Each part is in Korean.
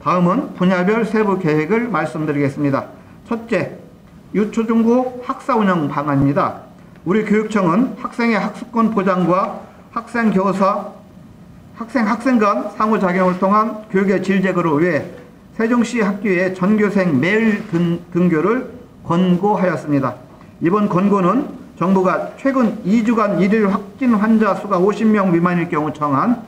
다음은 분야별 세부 계획을 말씀드리겠습니다. 첫째, 유초중고 학사 운영 방안입니다. 우리 교육청은 학생의 학습권 보장과 학생 간 상호작용을 통한 교육의 질 제고를 위해 세종시 학교의 전교생 매일 등교를 권고하였습니다. 이번 권고는 정부가 최근 2주간 일일 확진 환자 수가 50명 미만일 경우 정한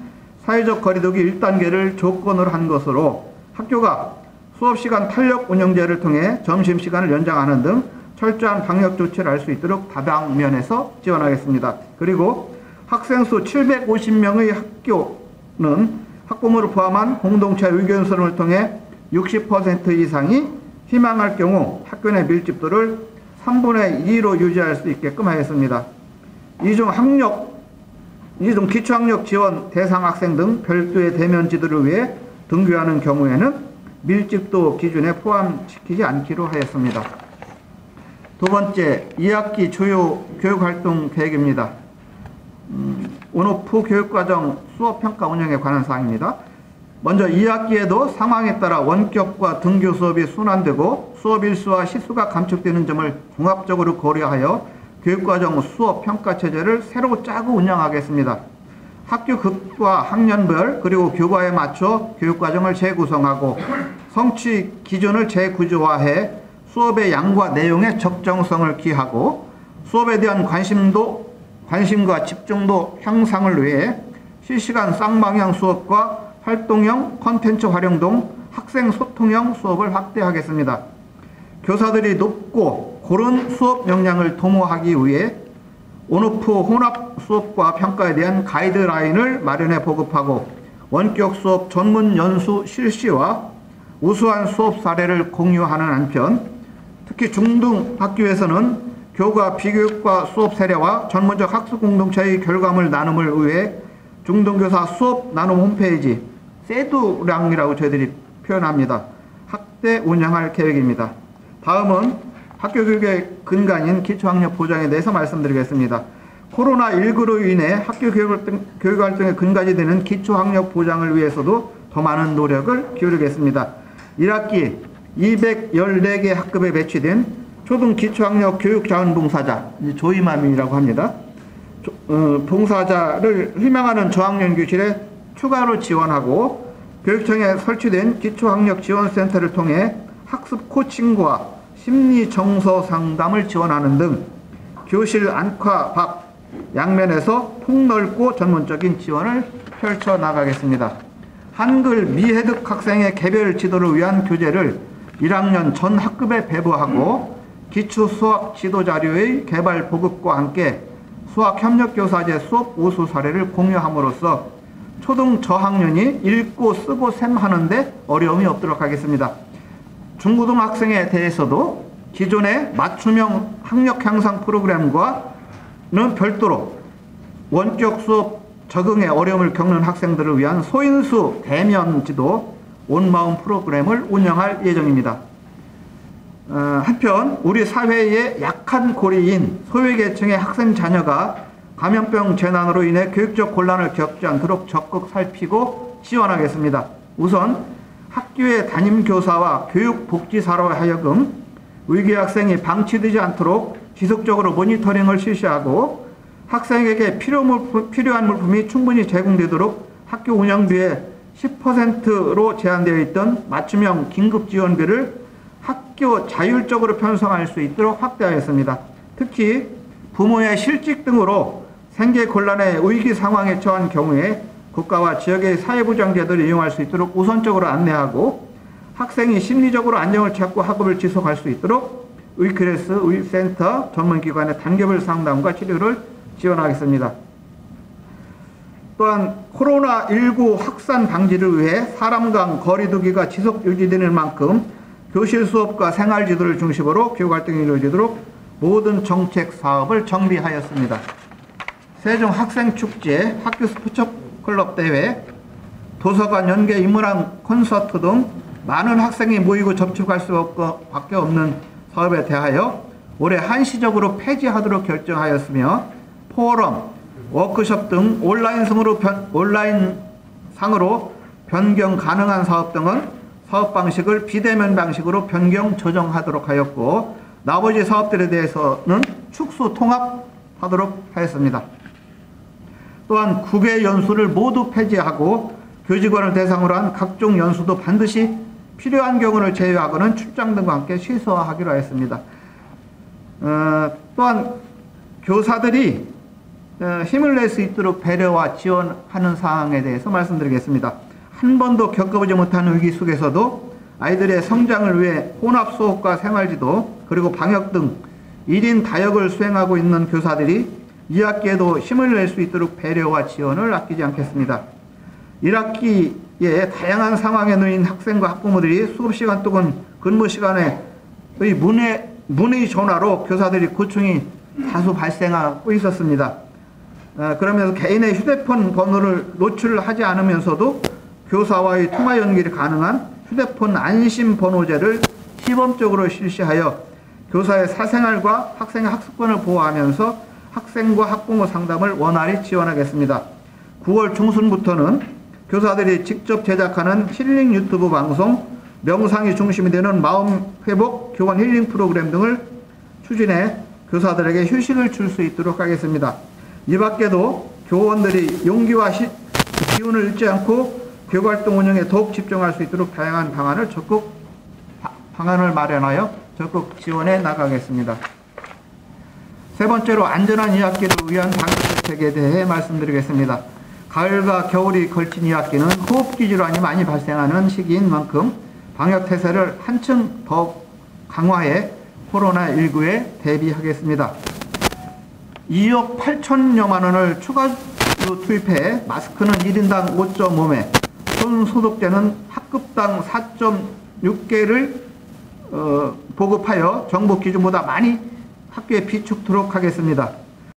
사회적 거리두기 1단계를 조건으로 한 것으로 학교가 수업시간 탄력 운영제를 통해 점심시간을 연장하는 등 철저한 방역 조치를 할 수 있도록 다방면에서 지원하겠습니다. 그리고 학생 수 750명의 학교는 학부모를 포함한 공동체 의견수렴을 통해 60% 이상이 희망할 경우 학교 내 밀집도를 3분의 2로 유지할 수 있게끔 하였습니다. 이중 기초학력 지원 대상 학생 등 별도의 대면 지도를 위해 등교하는 경우에는 밀집도 기준에 포함시키지 않기로 하였습니다. 두 번째, 2학기 주요 교육활동 계획입니다. 온오프 교육과정 수업평가 운영에 관한 사항입니다. 먼저 2학기에도 상황에 따라 원격과 등교 수업이 순환되고 수업 일수와 시수가 감축되는 점을 종합적으로 고려하여 교육과정 수업평가 체제를 새로 짜고 운영하겠습니다. 학교 급과 학년별 그리고 교과에 맞춰 교육과정을 재구성하고 성취 기준을 재구조화해 수업의 양과 내용의 적정성을 기하고 수업에 대한 관심과 집중도 향상을 위해 실시간 쌍방향 수업과 활동형 콘텐츠 활용 등 학생 소통형 수업을 확대하겠습니다. 교사들이 높고 고른 수업 역량을 도모하기 위해 온오프 혼합 수업과 평가에 대한 가이드라인을 마련해 보급하고 원격 수업 전문 연수 실시와 우수한 수업 사례를 공유하는 한편 특히 중등 학교에서는 교과 비교육과 수업 사례와 전문적 학습 공동체의 결과물 나눔을 위해 중등교사 수업 나눔 홈페이지 세두랑이라고 저희들이 표현합니다. 확대 운영할 계획입니다. 다음은 학교 교육의 근간인 기초학력 보장에 대해서 말씀드리겠습니다. 코로나19로 인해 학교 교육활동의 근간이 되는 기초학력 보장을 위해서도 더 많은 노력을 기울이겠습니다. 1학기 214개 학급에 배치된 초등 기초학력 교육자원봉사자, 조이맘이라고 합니다. 봉사자를 희망하는 저학년 교실에 추가로 지원하고 교육청에 설치된 기초학력 지원센터를 통해 학습 코칭과 심리 정서 상담을 지원하는 등 교실 안과 밖 양면에서 폭넓고 전문적인 지원을 펼쳐 나가겠습니다. 한글 미해득 학생의 개별 지도를 위한 교재를 1학년 전 학급에 배부하고 기초 수학 지도 자료의 개발 보급과 함께 수학 협력교사제 수업 우수 사례를 공유함으로써 초등 저학년이 읽고 쓰고 셈하는데 어려움이 없도록 하겠습니다. 중고등학생에 대해서도 기존의 맞춤형 학력 향상 프로그램과는 별도로 원격 수업 적응에 어려움을 겪는 학생들을 위한 소인수 대면 지도 온마음 프로그램을 운영할 예정입니다. 한편 우리 사회의 약한 고리인 소외계층의 학생 자녀가 감염병 재난으로 인해 교육적 곤란을 겪지 않도록 적극 살피고 지원하겠습니다. 우선 학교의 담임교사와 교육복지사로 하여금 위기 학생이 방치되지 않도록 지속적으로 모니터링을 실시하고 학생에게 필요한 물품이 충분히 제공되도록 학교 운영비의 10%로 제한되어 있던 맞춤형 긴급지원비를 학교 자율적으로 편성할 수 있도록 확대하였습니다. 특히 부모의 실직 등으로 생계 곤란의 위기 상황에 처한 경우에 국가와 지역의 사회보장제도를 이용할 수 있도록 우선적으로 안내하고 학생이 심리적으로 안정을 찾고 학업을 지속할 수 있도록 의클래스, 의센터, 전문기관의 단계별 상담과 치료를 지원하겠습니다. 또한 코로나19 확산 방지를 위해 사람 간 거리두기가 지속 유지되는 만큼 교실 수업과 생활지도를 중심으로 교육활동이 이루어지도록 모든 정책 사업을 정비하였습니다. 세종 학생축제, 학교 스포츠클럽 대회, 도서관 연계 인문학 콘서트 등 많은 학생이 모이고 접촉할 수밖에 없는 사업에 대하여 올해 한시적으로 폐지하도록 결정하였으며 포럼, 워크숍 등 온라인 상으로 변경 가능한 사업 등은 사업 방식을 비대면 방식으로 변경 조정하도록 하였고, 나머지 사업들에 대해서는 축소 통합하도록 하였습니다. 또한 국외 연수를 모두 폐지하고 교직원을 대상으로 한 각종 연수도 반드시 필요한 경우를 제외하고는 출장 등과 함께 취소하기로 하였습니다. 또한 교사들이 힘을 낼 수 있도록 배려와 지원하는 사항에 대해서 말씀드리겠습니다. 한 번도 겪어보지 못한 위기 속에서도 아이들의 성장을 위해 혼합 수업과 생활지도 그리고 방역 등 1인 다역을 수행하고 있는 교사들이 2학기에도 힘을 낼 수 있도록 배려와 지원을 아끼지 않겠습니다. 1학기에 다양한 상황에 놓인 학생과 학부모들이 수업시간 또는 근무시간의 문의 전화로 교사들이 고충이 다소 발생하고 있었습니다. 그러면서 개인의 휴대폰 번호를 노출하지 않으면서도 교사와의 통화 연결이 가능한 휴대폰 안심 번호제를 시범적으로 실시하여 교사의 사생활과 학생의 학습권을 보호하면서 학생과 학부모 상담을 원활히 지원하겠습니다. 9월 중순부터는 교사들이 직접 제작하는 힐링 유튜브 방송, 명상이 중심이 되는 마음회복 교원 힐링 프로그램 등을 추진해 교사들에게 휴식을 줄 수 있도록 하겠습니다. 이 밖에도 교원들이 용기와 기운을 잃지 않고 교육활동 운영에 더욱 집중할 수 있도록 다양한 방안을 마련하여 적극 지원해 나가겠습니다. 세 번째로 안전한 2학기를 위한 방역대책에 대해 말씀드리겠습니다. 가을과 겨울이 걸친 2학기는 호흡기 질환이 많이 발생하는 시기인 만큼 방역태세를 한층 더 강화해 코로나19에 대비하겠습니다. 2억 8천여만 원을 추가로 투입해 마스크는 1인당 5.5매, 손 소독제는 학급당 4.6개를 보급하여 정부 기준보다 많이 학교에 비축토록 하겠습니다.